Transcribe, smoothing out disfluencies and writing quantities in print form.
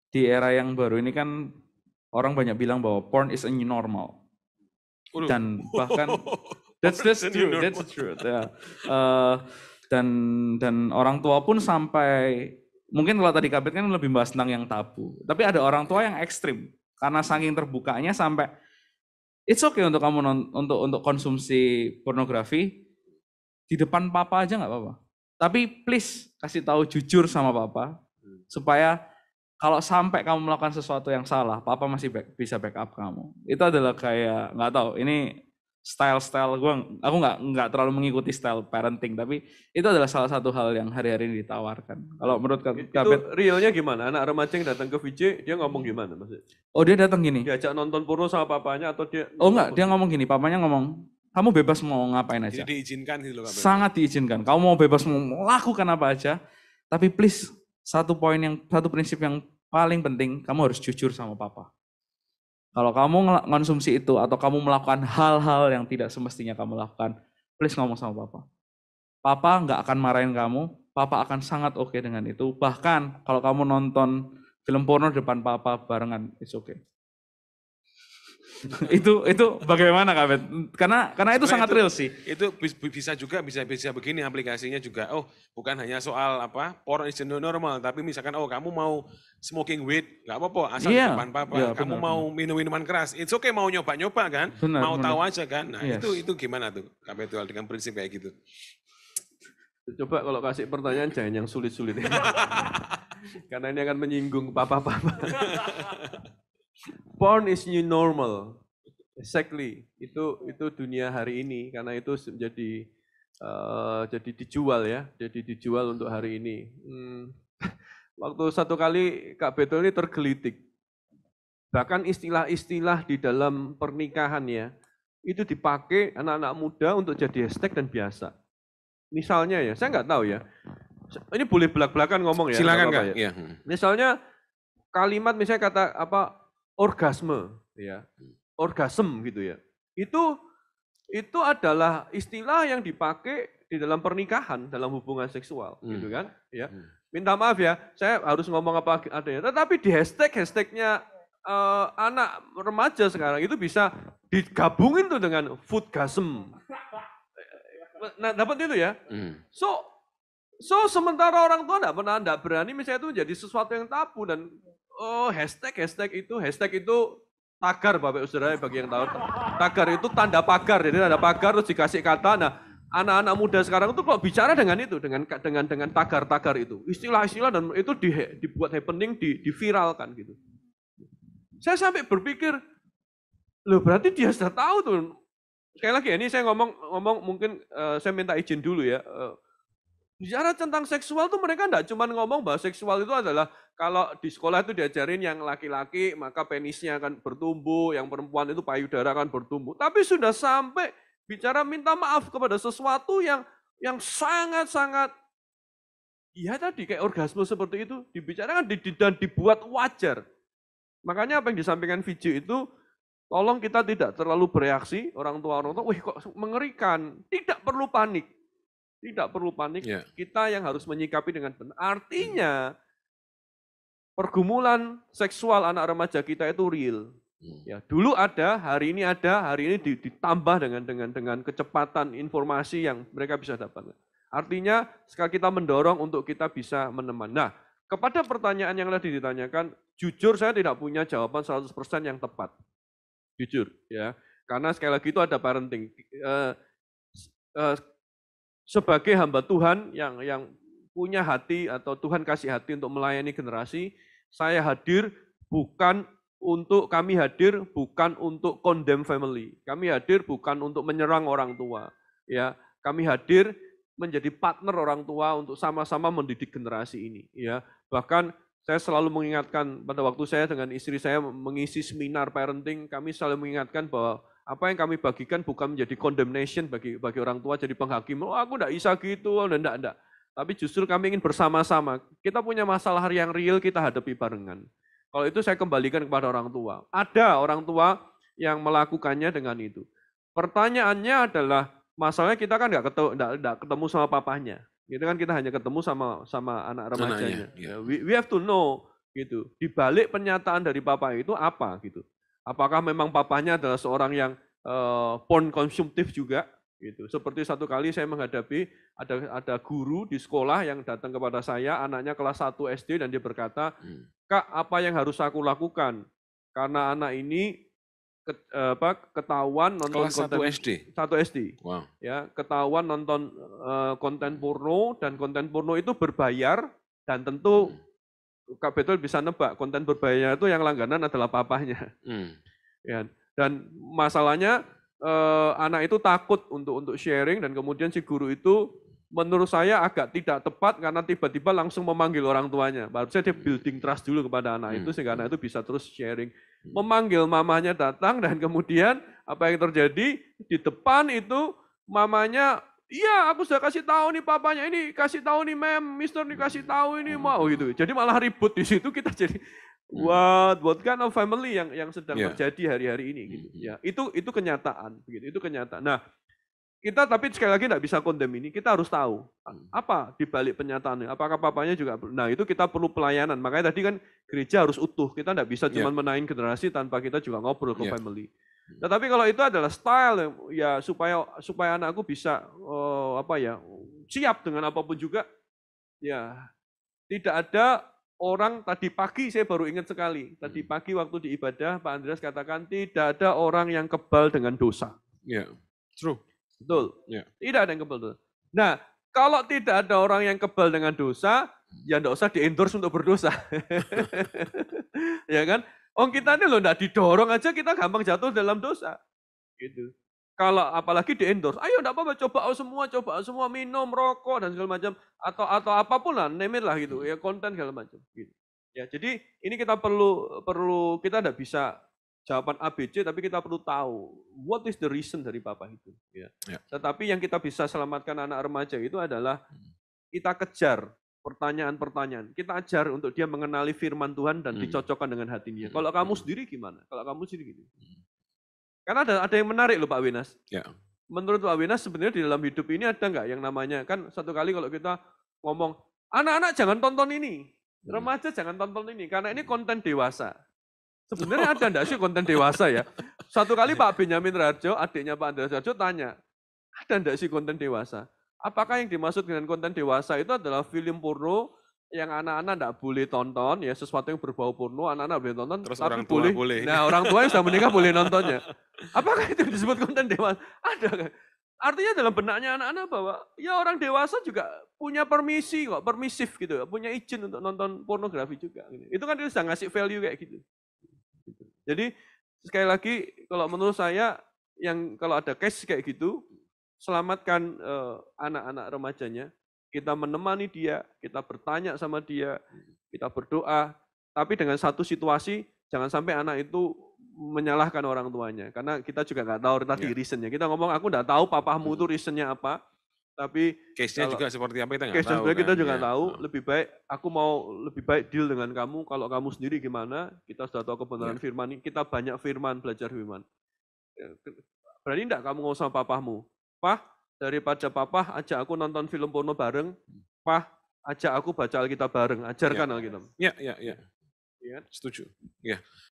di era yang baru ini kan orang banyak bilang bahwa porn is a new normal. Dan bahkan that's true. Ya. Dan orang tua pun sampai mungkin kalau tadi Kabit kan lebih bahas tentang yang tabu. Tapi ada orang tua yang ekstrim karena saking terbukanya sampai it's okay untuk kamu untuk konsumsi pornografi di depan papa aja nggak apa-apa. Tapi please kasih tahu jujur sama papa supaya kalau sampai kamu melakukan sesuatu yang salah, papa masih bisa backup kamu. Itu adalah kayak nggak tahu. Ini style gue, aku nggak terlalu mengikuti style parenting, tapi itu adalah salah satu hal yang hari-hari ini ditawarkan. Kalau menurut Kabit, itu realnya gimana? Anak remaja yang datang ke VJ, dia ngomong gimana maksudnya? Oh dia datang gini. Diajak nonton porno sama papanya atau dia? Oh enggak, dia ngomong gini. Papanya ngomong, kamu bebas mau ngapain aja. Jadi diizinkan gitu loh. Sangat diizinkan. Kamu mau bebas mau melakukan apa aja, tapi please satu prinsip yang paling penting, kamu harus jujur sama papa. Kalau kamu konsumsi itu atau kamu melakukan hal-hal yang tidak semestinya kamu lakukan, please ngomong sama papa. Papa nggak akan marahin kamu, papa akan sangat oke dengan itu. Bahkan kalau kamu nonton film porno depan papa barengan, it's okay. itu bagaimana Kabet? Karena itu sangat real sih. Itu bisa juga bisa begini aplikasinya juga. Oh, bukan hanya soal apa porn is the new normal, tapi misalkan kamu mau smoking weed, nggak apa-apa asal di depan papa. Kamu mau minum minuman keras, it's okay mau nyoba-nyoba kan, mau tahu aja kan. Nah itu gimana tuh Kabet dengan prinsip kayak gitu? Coba kalau kasih pertanyaan jangan yang sulit-sulit. Karena ini akan menyinggung papa-papa. Porn is new normal, exactly. Itu dunia hari ini karena itu jadi dijual ya, jadi dijual untuk hari ini. Waktu satu kali Kak Betul ini tergelitik, bahkan istilah-istilah di dalam pernikahan ya, itu dipakai anak-anak muda untuk jadi hashtag dan biasa. Misalnya ya, saya nggak tahu ya, ini boleh belak-belakan ngomong ya. Silakan Kak. Ya. Misalnya kalimat misalnya kata apa? Orgasme, ya, orgasm gitu ya. Itu adalah istilah yang dipakai di dalam pernikahan, dalam hubungan seksual, gitu kan? Ya, minta maaf ya, saya harus ngomong apa adanya. Tetapi di hashtagnya anak remaja sekarang itu bisa digabungin tuh dengan foodgasm. Nah, dapat itu ya. So sementara orang tua enggak berani misalnya itu jadi sesuatu yang tabu dan hashtag itu tagar Bapak Saudara bagi yang tahu. Tagar itu tanda pagar, jadi tanda pagar terus dikasih kata. Nah, anak-anak muda sekarang itu kalau bicara dengan itu, dengan tagar-tagar itu, istilah-istilah dan itu dibuat happening, diviralkan gitu. Saya sampai berpikir, loh berarti dia sudah tahu tuh. Sekali lagi ini saya ngomong mungkin saya minta izin dulu ya. Bicara tentang seksual tuh mereka enggak cuma ngomong bahwa seksual itu adalah kalau di sekolah itu diajarin yang laki-laki maka penisnya akan bertumbuh, yang perempuan itu payudara akan bertumbuh. Tapi sudah sampai bicara minta maaf kepada sesuatu yang sangat-sangat ya tadi kayak orgasme seperti itu dibicarakan dan dibuat wajar. Makanya apa yang disampaikan Vijay itu tolong kita tidak terlalu bereaksi orang tua, wih kok mengerikan, tidak perlu panik. Tidak perlu panik, kita yang harus menyikapi dengan benar. Artinya, pergumulan seksual anak remaja kita itu real. Ya, dulu ada, hari ini ditambah dengan kecepatan informasi yang mereka bisa dapatkan. Artinya, sekali kita mendorong untuk kita bisa menemani. Nah, kepada pertanyaan yang tadi ditanyakan, jujur saya tidak punya jawaban 100% yang tepat. Jujur, ya. Karena sekali lagi itu ada parenting. Sebagai hamba Tuhan yang punya hati atau Tuhan kasih hati untuk melayani generasi, kami hadir bukan untuk condemn family. Kami hadir bukan untuk menyerang orang tua. Ya, kami hadir menjadi partner orang tua untuk sama-sama mendidik generasi ini. Ya, bahkan saya selalu mengingatkan pada waktu saya dengan istri saya mengisi seminar parenting, kami selalu mengingatkan bahwa apa yang kami bagikan bukan menjadi condemnation bagi orang tua, jadi penghakim. Oh aku enggak bisa gitu, enggak. Tapi justru kami ingin bersama-sama. Kita punya masalah yang real, kita hadapi barengan. Kalau itu saya kembalikan kepada orang tua. Ada orang tua yang melakukannya dengan itu. Pertanyaannya adalah, masalahnya kita kan enggak ketemu sama papanya. Gitu kan kita hanya ketemu sama anak remajanya. We have to know gitu. Di balik pernyataan dari papa itu apa gitu. Apakah memang papanya adalah seorang yang porn konsumtif juga gitu. Seperti satu kali saya menghadapi ada guru di sekolah yang datang kepada saya, anaknya kelas 1 SD, dan dia berkata, "Kak, apa yang harus aku lakukan? Karena anak ini ketahuan nonton Kelas 1 SD. 1 SD. Wow. Ya, ketahuan nonton konten porno, dan konten porno itu berbayar, dan tentu Kak Betul bisa nebak konten berbayar itu yang langganan adalah papahnya. Ya, dan masalahnya anak itu takut untuk sharing, dan kemudian si guru itu menurut saya agak tidak tepat karena tiba-tiba langsung memanggil orang tuanya. Harusnya dia building trust dulu kepada anak itu sehingga anak itu bisa terus sharing. Memanggil mamanya datang, dan kemudian apa yang terjadi di depan itu mamanya, "Iya, aku sudah kasih tahu nih papanya, ini kasih tahu nih mister nih kasih tahu ini mau," gitu. Jadi malah ribut di situ, kita jadi what kind of family yang sedang terjadi hari-hari ini gitu. Ya, itu kenyataan begitu, itu kenyataan. Nah, kita tapi sekali lagi tidak bisa condemn ini, kita harus tahu apa di balik penyataannya. Apakah papanya juga, nah itu kita perlu pelayanan. Makanya tadi kan gereja harus utuh, kita tidak bisa cuma menaik generasi tanpa kita juga ngobrol ke family. Nah, tapi kalau itu adalah style ya supaya anakku bisa siap dengan apapun juga, ya tidak ada orang. Tadi pagi saya baru ingat sekali, tadi pagi waktu di ibadah Pak Andreas katakan tidak ada orang yang kebal dengan dosa. Ya, true. Betul. Tidak ada yang kebal dosa. Nah, kalau tidak ada orang yang kebal dengan dosa, ya tidak usah di-endorse untuk berdosa. Ya kan? Kita ini loh tidak didorong aja kita gampang jatuh dalam dosa. Gitu. Kalau apalagi di-endorse, ayo tidak apa-apa, coba semua, minum, rokok dan segala macam, atau apapun lah, name it lah gitu, ya konten segala macam. Gitu. Ya, jadi ini kita perlu kita tidak bisa jawaban ABC, tapi kita perlu tahu what is the reason dari papa itu. Ya. Tetapi yang kita bisa selamatkan anak remaja itu adalah kita kejar pertanyaan-pertanyaan. Kita ajar untuk dia mengenali firman Tuhan dan dicocokkan dengan hatinya. Kalau kamu sendiri gimana? Kalau kamu sendiri gitu. Karena ada yang menarik loh Pak Winas. Menurut Pak Winas sebenarnya di dalam hidup ini ada nggak yang namanya, kan satu kali kalau kita ngomong, anak-anak jangan tonton ini, remaja jangan tonton ini, karena ini konten dewasa. Sebenarnya ada enggak sih konten dewasa ya? Satu kali Pak Benyamin Rarjo, adiknya Pak Andreas Rarjo tanya, ada enggak sih konten dewasa? Apakah yang dimaksud dengan konten dewasa itu adalah film porno yang anak-anak enggak boleh tonton, ya sesuatu yang berbau porno, anak-anak boleh tonton, terus tapi orang tua boleh. Nah, orang tua yang sudah menikah boleh nontonnya. Apakah itu disebut konten dewasa? Ada kan? Artinya dalam benaknya anak-anak bahwa ya orang dewasa juga punya permisi kok, permisif gitu, punya izin untuk nonton pornografi juga. Itu kan dia sudah ngasih value kayak gitu. Jadi sekali lagi kalau menurut saya yang kalau ada case kayak gitu, selamatkan anak-anak remajanya, kita menemani dia, kita bertanya sama dia, kita berdoa, tapi dengan satu situasi jangan sampai anak itu menyalahkan orang tuanya, karena kita juga nggak tahu tadi reasonnya. Kita ngomong aku nggak tahu papamu itu reasonnya apa, tapi case-nya juga seperti apa kita nggak tahu. Case-nya kita juga tahu. Lebih baik aku mau lebih baik deal dengan kamu. Kalau kamu sendiri gimana? Kita sudah tahu kebenaran firman ini. Kita banyak firman, belajar firman. Berani enggak kamu ngomong sama papamu? Pah, daripada papa ajak aku nonton film porno bareng, pah, ajak aku baca Alkitab bareng, ajarkan Alkitab. Iya. Setuju. Ya.